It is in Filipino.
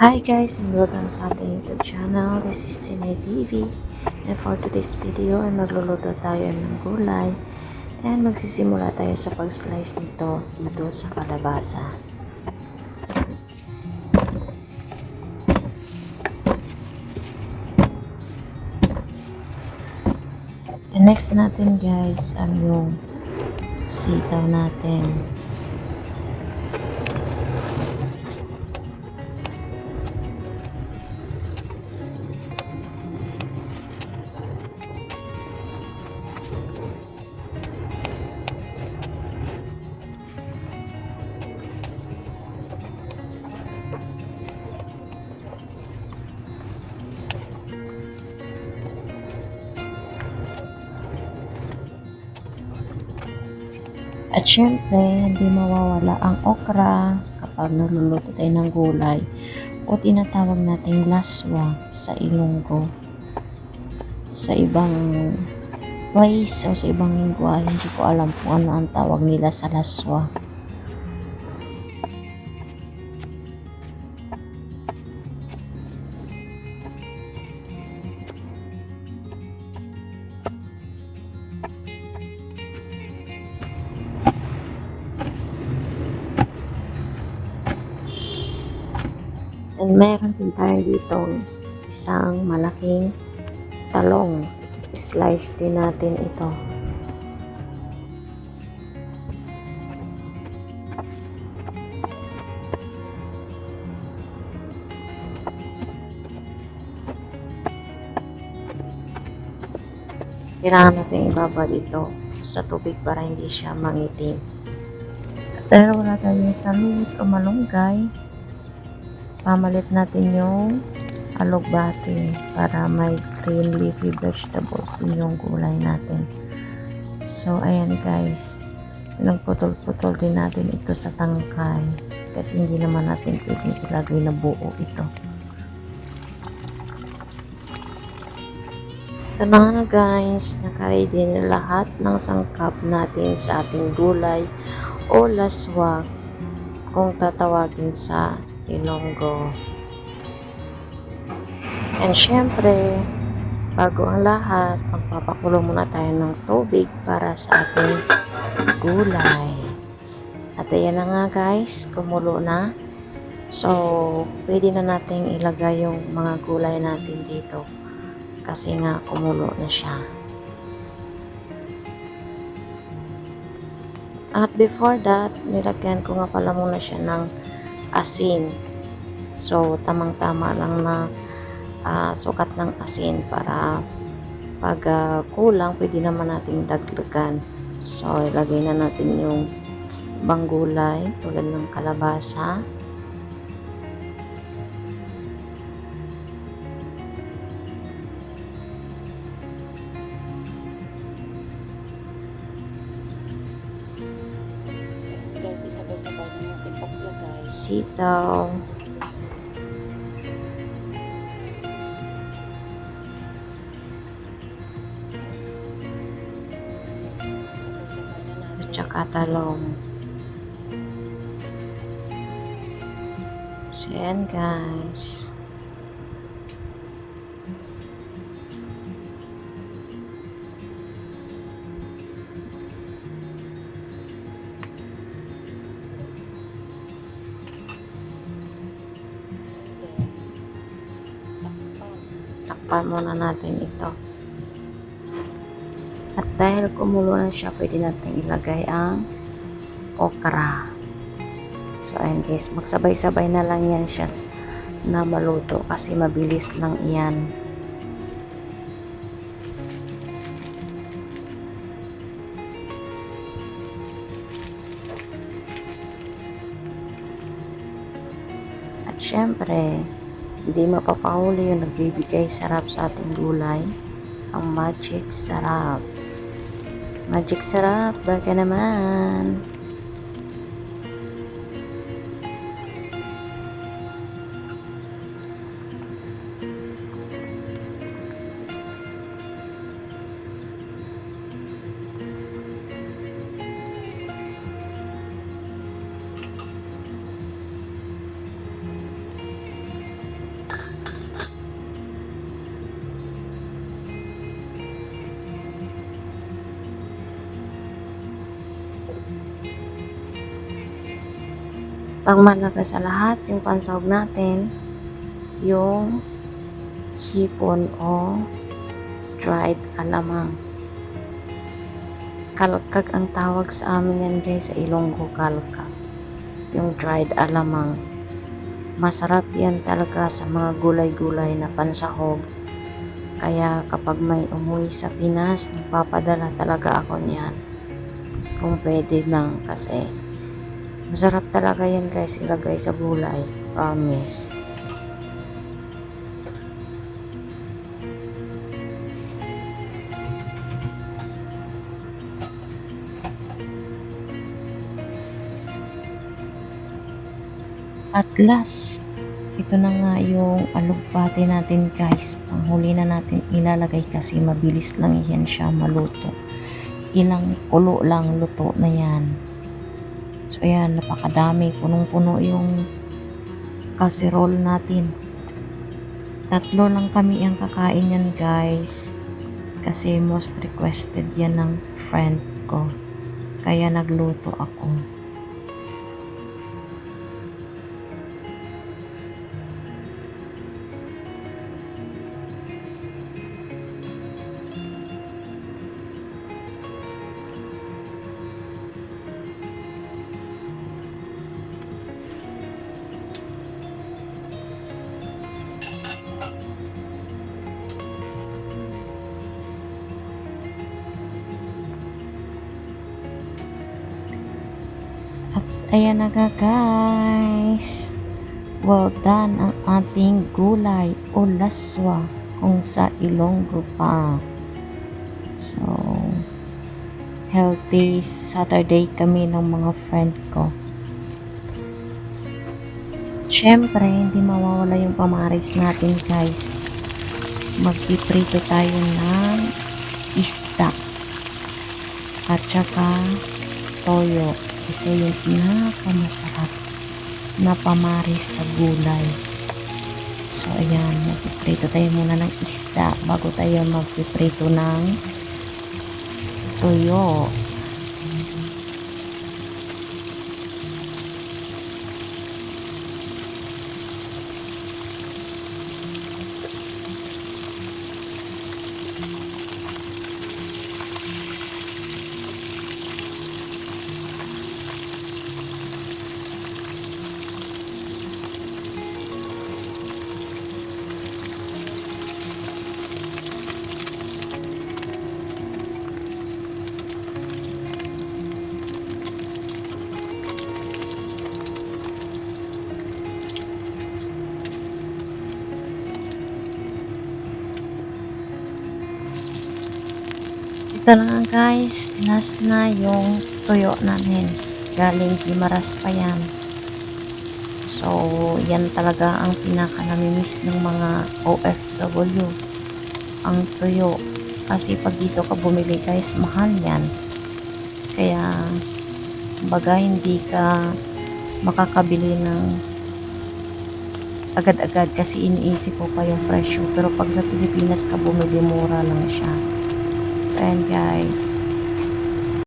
Hi guys and welcome sa ating YouTube channel. This is Tinay TV and for today's video ay magluluto tayo ng gulay and magsisimula tayo sa pag-slice nito dito sa kalabasa. And next natin guys ang yung sitaw natin. At syempre, hindi mawawala ang okra kapag naluluto tayo ng gulay o tinatawag nating laswa sa Ilonggo. Sa ibang place o sa ibang lingwa, hindi ko alam kung ano ang tawag nila sa laswa. And meron din tayo dito isang malaking talong. Slice din natin ito. Kailangan natin ibaba dito sa tubig para hindi siya mangitim. At dahil wala tayong salut o malunggay, pamalit natin yung alugbati para may green leafy vegetables din yung gulay natin. So, ayan guys, pinagputol-putol din natin ito sa tangkay kasi hindi naman natin pwedeng ilagay na buo ito. Ito na nga guys, nakaready na lahat ng sangkap natin sa ating gulay o laswag kung tatawagin sa Ilonggo. And syempre, bago ang lahat, magpapakulo muna tayo ng tubig para sa ating gulay. At ayan na nga guys, kumulo na. So, pwede na nating ilagay yung mga gulay natin dito. Kasi nga, kumulo na siya. At before that, nilagyan ko nga pala muna siya ng asin. So, tamang-tama lang na sukat ng asin para pag kulang, pwede naman natin dagdagan. So, ilagay na natin yung ibang gulay tulad ng kalabasa. Guys, isabay-sabay na natin paglagay. Sitaw. At saka talong. So, yan guys. Takpan muna natin ito. At dahil kumulo na siya, pwede natin ilagay ang okra. So, ayan guys, magsabay-sabay na lang yan siya na maluto kasi mabilis lang iyan. At syempre, hindi mapapahuli yung nagbibigay sarap sa ating gulay, ang Magic Sarap. Magic Sarap, baka naman. At ang mahalaga sa lahat, yung pansahog natin, yung hipon o dried alamang. Kalkag ang tawag sa amin yan guys, sa Ilonggo kalkag. Yung dried alamang. Masarap yan talaga sa mga gulay-gulay na pansahog. Kaya kapag may umuwi sa Pinas, nagpapadala talaga ako niyan. Kung pwede lang kasi masarap talaga yan guys, ilagay sa gulay. Promise. At last, ito na nga yung alugbati natin guys. Panghuli na natin ilalagay kasi mabilis lang yan siya maluto. Ilang kulo lang luto na yan. So ayan, napakadami. Punong-puno yung casserole natin. 3 lang kami ang kakain yan guys. Kasi most requested yan ng friend ko. Kaya nagluto ako. At ayan na nga guys. Well done ang ating gulay o laswa kung sa Ilonggo pa. So, healthy Saturday kami ng mga friend ko. Syempre, hindi mawawala yung pamaris natin guys. Magpiprito tayo ng isda at saka toyo. Ito yung pinakamasarap na pamaris sa gulay. So ayan, magpiprito tayo muna ng isda bago tayo magpiprito ng toyo. Ito na nga guys, last na yung tuyo namin. Galing Guimaras pa yan. So, yan talaga ang pinaka-namimiss ng mga OFW. Ang tuyo. Kasi pag dito ka bumili guys, mahal yan. Kaya, baga hindi ka makakabili ng agad-agad kasi iniisip ko pa yung presyo. Pero pag sa Pilipinas ka bumili, mura lang siya. So, ayan guys.